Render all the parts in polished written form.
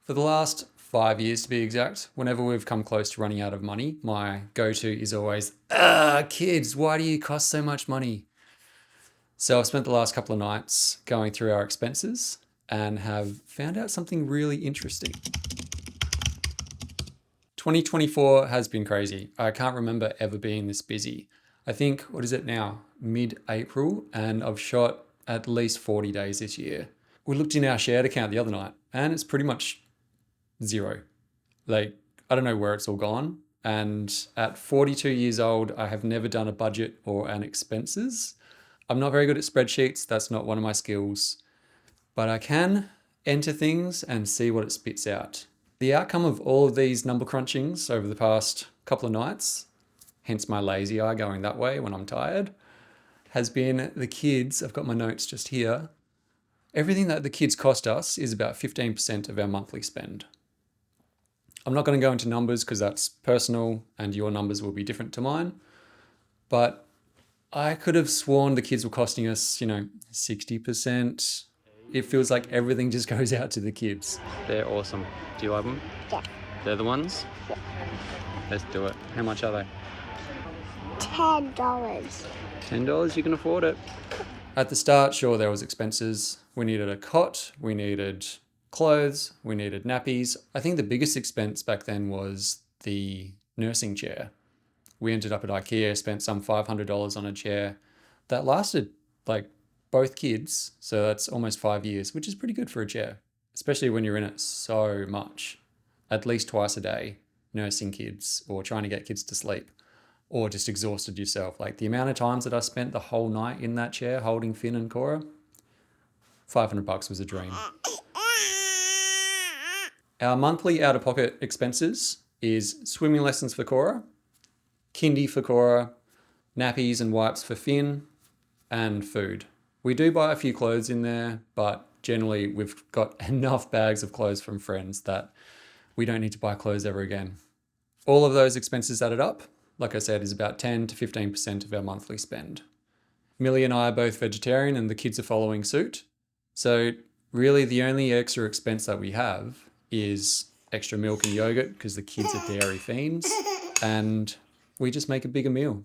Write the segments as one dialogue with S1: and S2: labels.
S1: For the last 5 years to be exact, whenever we've come close to running out of money, my go-to is always, kids, why do you cost so much money? So I've spent the last couple of nights going through our expenses and have found out something really interesting. 2024 has been crazy. I can't remember ever being this busy. I think, what is it now? Mid-April, and I've shot at least 40 days this year. We looked in our shared account the other night and it's pretty much zero. Like, I don't know where it's all gone. And at 42 years old, I have never done a budget or an expenses. I'm not very good at spreadsheets. That's not one of my skills, but I can enter things and see what it spits out. The outcome of all of these number crunchings over the past couple of nights, hence my lazy eye going that way when I'm tired, has been the kids. I've got my notes just here. Everything that the kids cost us is about 15% of our monthly spend. I'm not going to go into numbers because that's personal and your numbers will be different to mine. But I could have sworn the kids were costing us, 60%. It feels like everything just goes out to the kids. They're awesome. Do you love them?
S2: Yeah.
S1: They're the ones?
S2: Yeah.
S1: Let's do it. How much are they?
S2: $10.
S1: $10, you can afford it. At the start, sure, there was expenses. We needed a cot, we needed clothes, we needed nappies. I think the biggest expense back then was the nursing chair. We ended up at IKEA, spent some $500 on a chair that lasted like both kids. So that's almost 5 years, which is pretty good for a chair, especially when you're in it so much, at least twice a day, nursing kids or trying to get kids to sleep or just exhausted yourself. Like the amount of times that I spent the whole night in that chair holding Finn and Kora, $500 was a dream. Our monthly out-of-pocket expenses is swimming lessons for Kora, kindy for Kora, nappies and wipes for Finn, and food. We do buy a few clothes in there, but generally we've got enough bags of clothes from friends that we don't need to buy clothes ever again. All of those expenses added up, like I said, is about 10 to 15% of our monthly spend. Millie and I are both vegetarian and the kids are following suit. So really the only extra expense that we have is extra milk and yogurt because the kids are dairy fiends, and we just make a bigger meal.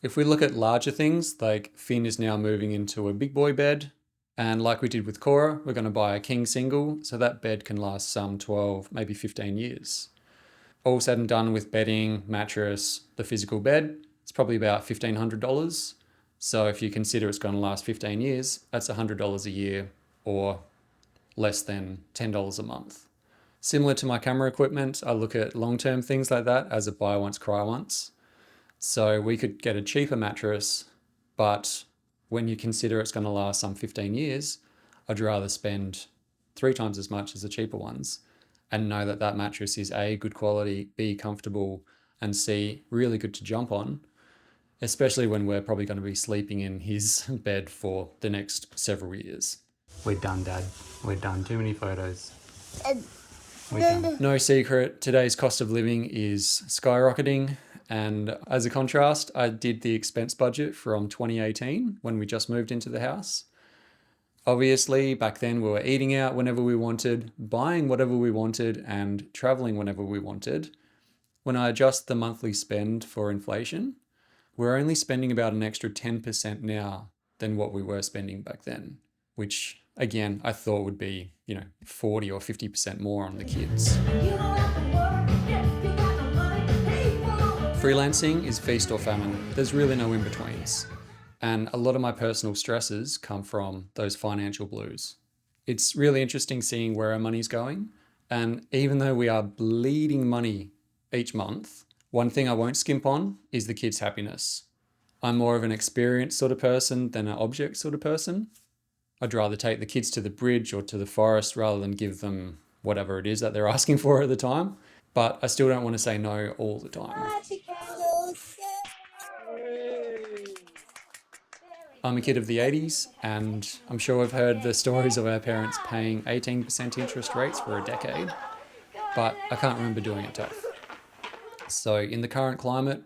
S1: If we look at larger things, like Finn is now moving into a big boy bed, and like we did with Kora, we're going to buy a king single, so that bed can last some 12, maybe 15 years. All said and done with bedding, mattress, the physical bed, it's probably about $1,500. So if you consider it's going to last 15 years, that's $100 a year or less than $10 a month. Similar to my camera equipment, I look at long-term things like that as a buy once, cry once. So we could get a cheaper mattress, but when you consider it's going to last some 15 years, I'd rather spend 3 times as much as the cheaper ones and know that that mattress is A, good quality, B, comfortable, and C, really good to jump on, especially when we're probably going to be sleeping in his bed for the next several years. We're done, Dad. We're done. Too many photos. We're done. No secret, today's cost of living is skyrocketing. And as a contrast, I did the expense budget from 2018 when we just moved into the house. Obviously, back then we were eating out whenever we wanted, buying whatever we wanted, and traveling whenever we wanted. When I adjust the monthly spend for inflation, we're only spending about an extra 10% now than what we were spending back then, which again, I thought would be, 40 or 50% more on the kids. Freelancing is feast or famine. There's really no in-betweens. And a lot of my personal stresses come from those financial blues. It's really interesting seeing where our money's going. And even though we are bleeding money each month, one thing I won't skimp on is the kids' happiness. I'm more of an experience sort of person than an object sort of person. I'd rather take the kids to the bridge or to the forest rather than give them whatever it is that they're asking for at the time. But I still don't want to say no all the time. I'm a kid of the 80s, and I'm sure I've heard the stories of our parents paying 18% interest rates for a decade, but I can't remember doing it tough. So in the current climate,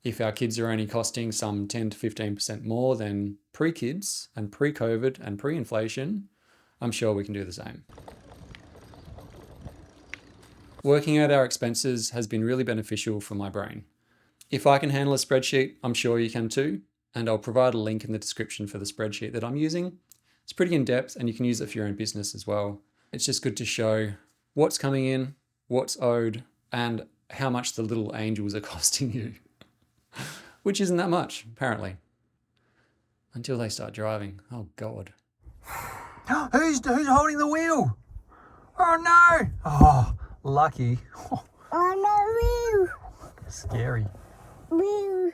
S1: if our kids are only costing some 10 to 15% more than pre-kids and pre-COVID and pre-inflation, I'm sure we can do the same. Working out our expenses has been really beneficial for my brain. If I can handle a spreadsheet, I'm sure you can too, and I'll provide a link in the description for the spreadsheet that I'm using. It's pretty in-depth and you can use it for your own business as well. It's just good to show what's coming in, what's owed, and how much the little angels are costing you. Which isn't that much, apparently. Until they start driving. Oh, God.
S3: Who's holding the wheel? Oh, no. Oh, lucky.
S2: On a wheel.
S3: Scary.
S2: Wheel.